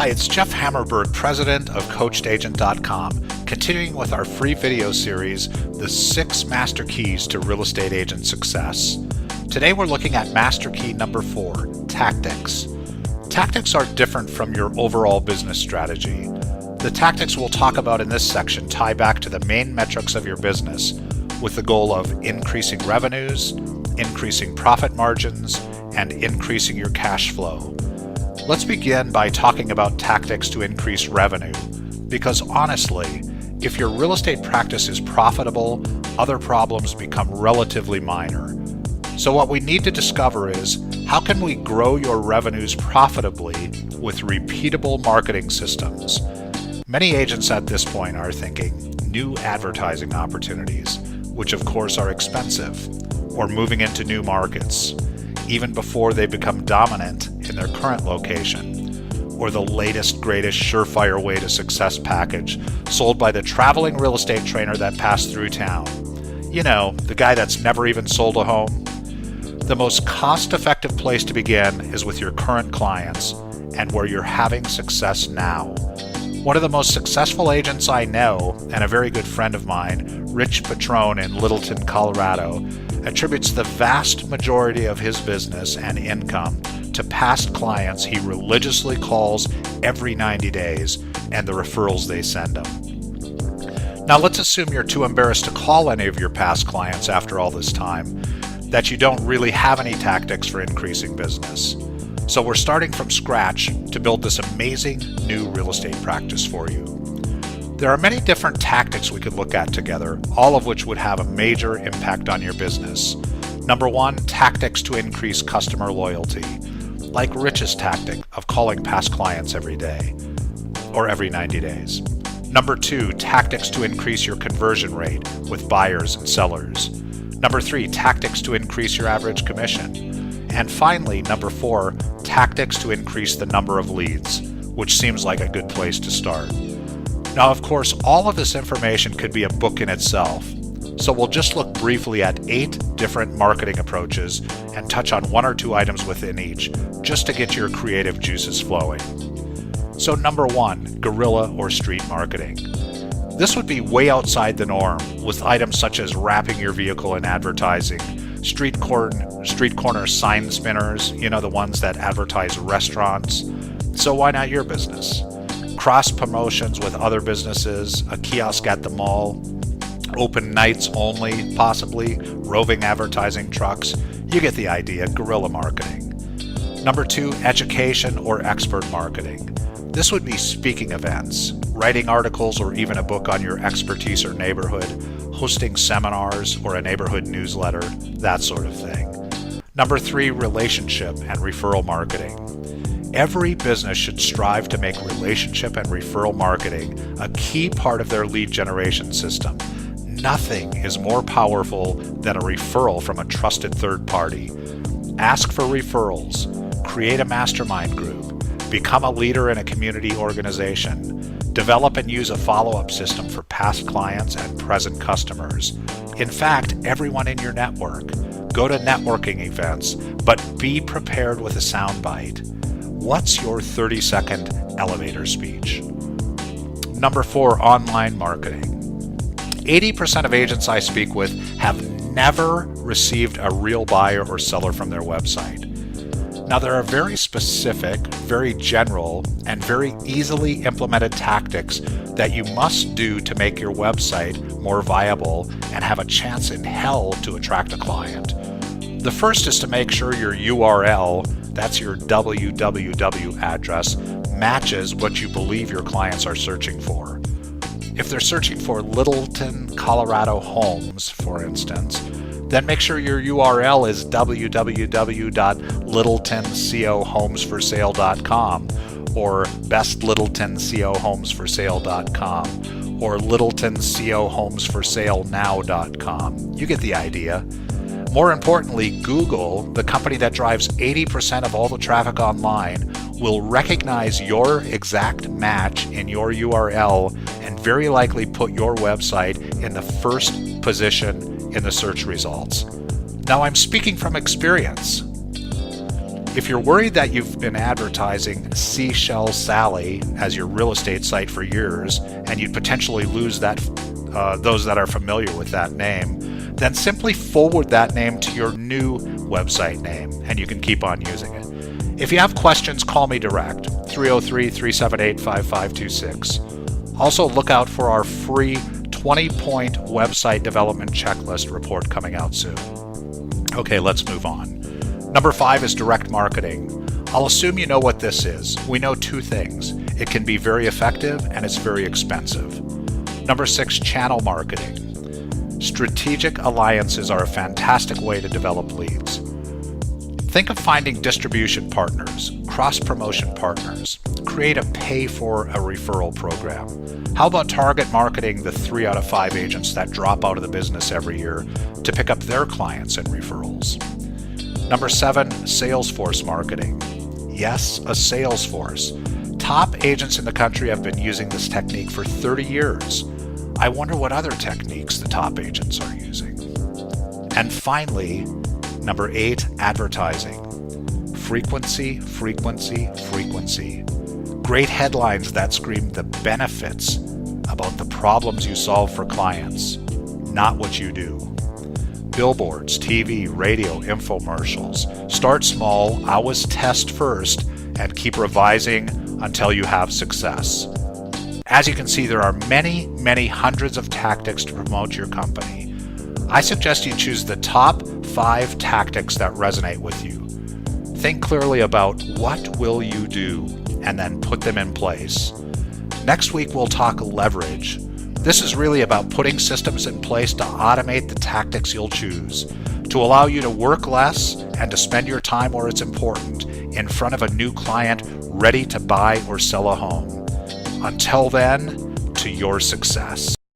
Hi, it's Jeff Hammerberg, president of CoachedAgent.com, continuing with our free video series, The 6 Master Keys to Real Estate Agent Success. Today we're looking at Master Key number 4, Tactics. Tactics are different from your overall business strategy. The tactics we'll talk about in this section tie back to the main metrics of your business with the goal of increasing revenues, increasing profit margins, and increasing your cash flow. Let's begin by talking about tactics to increase revenue, because honestly, if your real estate practice is profitable, other problems become relatively minor. So what we need to discover is, how can we grow your revenues profitably with repeatable marketing systems? Many agents at this point are thinking new advertising opportunities, which of course are expensive, or moving into new markets, even before they become dominant in their current location, or the latest, greatest surefire way to success package sold by the traveling real estate trainer that passed through town. You know, the guy that's never even sold a home. The most cost-effective place to begin is with your current clients and where you're having success now. One of the most successful agents I know, and a very good friend of mine, Rich Patrone in Littleton, Colorado, attributes the vast majority of his business and income to past clients he religiously calls every 90 days and the referrals they send him. Now let's assume you're too embarrassed to call any of your past clients after all this time, that you don't really have any tactics for increasing business. So we're starting from scratch to build this amazing new real estate practice for you. There are many different tactics we could look at together, all of which would have a major impact on your business. Number 1, tactics to increase customer loyalty, like Rich's tactic of calling past clients every day or every 90 days. Number 2, tactics to increase your conversion rate with buyers and sellers. Number 3, tactics to increase your average commission. And finally, number 4, tactics to increase the number of leads, which seems like a good place to start. Now, of course, all of this information could be a book in itself, so we'll just look briefly at 8 different marketing approaches and touch on 1 or 2 items within each, just to get your creative juices flowing. So number 1, guerrilla or street marketing. This would be way outside the norm, with items such as wrapping your vehicle in advertising, street corner sign spinners, you know, the ones that advertise restaurants. So why not your business? Cross promotions with other businesses, a kiosk at the mall, open nights only, possibly, roving advertising trucks. You get the idea, guerrilla marketing. Number 2, education or expert marketing. This would be speaking events, writing articles or even a book on your expertise or neighborhood, hosting seminars or a neighborhood newsletter, that sort of thing. Number 3, relationship and referral marketing. Every business should strive to make relationship and referral marketing a key part of their lead generation system. Nothing is more powerful than a referral from a trusted third party. Ask for referrals, create a mastermind group, become a leader in a community organization, develop and use a follow-up system for past clients and present customers. In fact, everyone in your network. Go to networking events, but be prepared with a soundbite. What's your 30-second elevator speech? Number 4, online marketing. 80% of agents I speak with have never received a real buyer or seller from their website. Now, there are very specific, very general, and very easily implemented tactics that you must do to make your website more viable and have a chance in hell to attract a client. The first is to make sure your URL, that's your www address, matches what you believe your clients are searching for. If they're searching for Littleton, Colorado homes, for instance, then make sure your URL is www.littletoncohomesforsale.com or bestlittletoncohomesforsale.com or littletoncohomesforsale.now.com. You get the idea. More importantly, Google, the company that drives 80% of all the traffic online, will recognize your exact match in your URL and very likely put your website in the first position in the search results. Now, I'm speaking from experience. If you're worried that you've been advertising Seashell Sally as your real estate site for years and you'd potentially lose those that are familiar with that name, then simply forward that name to your new website name and you can keep on using it. If you have questions, call me direct, 303-378-5526. Also, look out for our free 20-point website development checklist report coming out soon. Okay, let's move on. Number 5 is direct marketing. I'll assume you know what this is. We know two things. It can be very effective and it's very expensive. Number 6, channel marketing. Strategic alliances are a fantastic way to develop leads. Think of finding distribution partners, cross-promotion partners. Create a pay-for-a-referral program. How about target marketing the 3 out of 5 agents that drop out of the business every year to pick up their clients and referrals? Number 7, Salesforce marketing. Yes, a Salesforce. Top agents in the country have been using this technique for 30 years. I wonder what other techniques the top agents are using. And finally, number 8, advertising. Frequency, frequency, frequency. Great headlines that scream the benefits about the problems you solve for clients, not what you do. Billboards, TV, radio, infomercials. Start small, always test first, and keep revising until you have success. As you can see, there are many, many hundreds of tactics to promote your company. I suggest you choose the top 5 tactics that resonate with you. Think clearly about what will you do, and then put them in place. Next week, we'll talk leverage. This is really about putting systems in place to automate the tactics you'll choose, to allow you to work less and to spend your time where it's important in front of a new client ready to buy or sell a home. Until then, to your success.